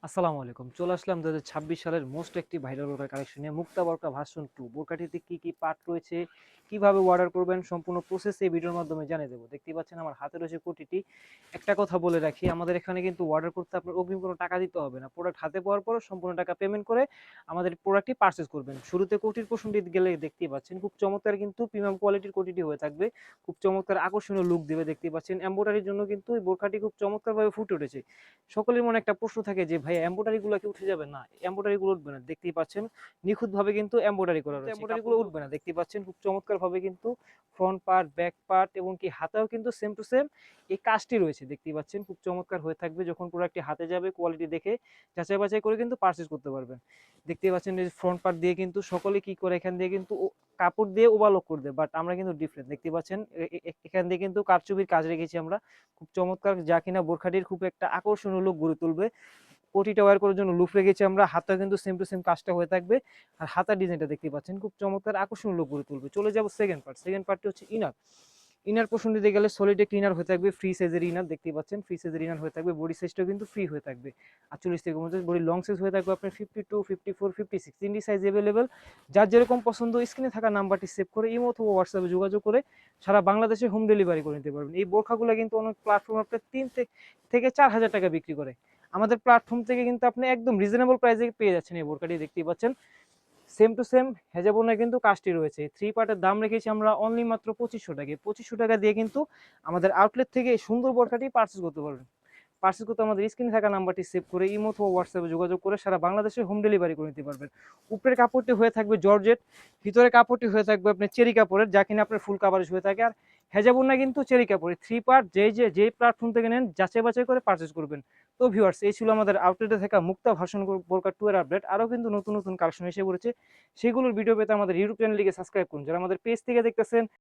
আসসালামু আলাইকুম। চলে আসলাম ২০২৬ সালের মোস্ট একটি ভাইরাল বোরকা কালেকশন নিয়ে। মুক্তা বোরকা ভার্সন 2। বোরকাটিতে কি পার্ট রয়েছে, কিভাবে অর্ডার করবেন, সম্পূর্ণ প্রসেস এই ভিডিওর মাধ্যমে জানিয়ে দেব। দেখতেই পাচ্ছেন আমার হাতে রয়েছে কোটিটি। একটা কথা বলে রাখি, আমাদের এখানে কিন্তু অর্ডার করতে আপনার অগ্রিম কোনো টাকা দিতে হবে না। প্রোডাক্ট হাতে পাওয়ার পর সম্পূর্ণ টাকা পেমেন্ট করে আমাদের প্রোডাক্টটি পারচেজ করবেন। শুরুতে কোটির পোর্শনটি গেলে দেখতেই পাচ্ছেন খুব চমৎকার কিন্তু প্রিমিয়াম কোয়ালিটির কোটিটি হয়ে থাকবে। খুব চমৎকার আকর্ষণীয় লুক দিবে দেখতেই পাচ্ছেন। এমব্রয়ডারির জন্য কিন্তু এই বোরকাটি খুব চমৎকারভাবে ফুটে উঠেছে। সকলের মনে একটা প্রশ্ন থাকে যে ভাই এমব্রয়ডারি গুলো কি উঠে যাবে? না, এমব্রয়ডারি গুলো উঠবে না। দেখতেই পাচ্ছেন নিখুঁত ভাবে কিন্তু এমব্রয়ডারি করা রয়েছে। এমব্রয়ডারি গুলো উঠবে না, দেখতেই পাচ্ছেন খুব চমৎকার ভাবে কিন্তু ফ্রন্ট পার্ট, ব্যাক পার্ট এবং কি হাতেও কিন্তু সেম টু সেম এই কাজটি রয়েছে। দেখতেই পাচ্ছেন খুব চমৎকার হয়ে থাকবে। যখন প্রোডাক্টটি হাতে যাবে কোয়ালিটি দেখে যাচাই বাছাই করে কিন্তু পারচেজ করতে পারবেন। দেখতেই পাচ্ছেন এই ফ্রন্ট পার্ট দিয়ে কিন্তু সকলে কি করে এখান দিয়ে কিন্তু কাপড় দিয়ে ওভারলক করে দেয়, বাট আমরা কিন্তু ডিফারেন্ট। দেখতে পাচ্ছেন এখান দিয়ে কিন্তু কারচুপির কাজ রেখেছি আমরা, খুব চমৎকার, যা কিনা বোরখাটির খুব একটা আকর্ষণীয় লুক গড়ে তুলবে। কোটিটা ওয়্যার করার জন্য লুপ রেখেছি আমরা, হাতটা কিন্তু সেম টু সেম কাজটা হয়ে থাকবে। আর হাতার ডিজাইনটা দেখতে পাচ্ছেন খুব চমৎকার আকর্ষণীয় লুক গড়ে তুলবে। চলে যাব সেকেন্ড পার্টটি হচ্ছে ইনার। ইনার পোর্শন দিতে গেলে সলিড একটা ইনার হয়ে থাকবে, ফ্রি সাইজের ইনার। দেখতেই পাচ্ছেন ফ্রি সাইজের ইনার হয়ে থাকবে। বডি সাইজটাও কিন্তু ফ্রি হয়ে থাকবে 48 থেকে 49। বডি লং সাইজ হয়ে থাকবে আপনার 52, 54, 56, তিনটি সাইজ অ্যাভেলেবেল। যার যেরকম পছন্দ স্ক্রিনে থাকা নাম্বারটি সেভ করে ইমো অথবা হোয়াটসঅ্যাপে যোগাযোগ করে সারা বাংলাদেশে হোম ডেলিভারি করে নিতে পারবেন। এই বোরখাগুলো কিন্তু অনেক প্ল্যাটফর্ম আপনার 3 থেকে 4 হাজার টাকা বিক্রি করে। আমাদের প্ল্যাটফর্ম থেকে কিন্তু আপনি একদম রিজনেবল প্রাইসে পেয়ে যাচ্ছেন এই বোরকাটি। দেখতেই পাচ্ছেন সেম টু সেম হেজাবোনের কিন্তু কাজটি রয়েছে। থ্রি পার্টের দাম রেখেছি আমরা অনলি মাত্র 2500 টাকা। 2500 টাকা দিয়ে কিন্তু আমাদের আউটলেট থেকে এই সুন্দর বোরকাটি পারচেজ করতে পারবেন। পারচেজ করতে আমাদের স্ক্রিনে থাকা নাম্বারটি সেভ করে ইমো অথবা হোয়াটসঅ্যাপে যোগাযোগ করে সারা বাংলাদেশে হোম ডেলিভারি করে নিতে পারবেন। উপরের কাপড়টি হয়ে থাকবে জর্জেট, ভিতরে কাপড়টি হয়ে থাকবে আপনার চেরি কাপড়ের, যা কিনা আপনার ফুল কাভারেজ হয়ে থাকে। আর হেজাবুন্না কিন্তু চেরি কাপড়ের। থ্রি পার্ট যেই প্ল্যাটফর্ম থেকে নেন যাচাই বাছাই করে পারচেজ করবেন। তো ভিউয়ার্স, এই ছিল আমাদের আউটলেটে থাকা মুক্তা ভার্সন বোরকা 2 এর আপডেট। আরও কিন্তু নতুন নতুন কালেকশন এসে পড়েছে, সেগুলোর ভিডিও পেতে আমাদের ইউটিউব চ্যানেলটিকে সাবস্ক্রাইব করুন। যারা আমাদের পেজ থেকে দেখতেছেন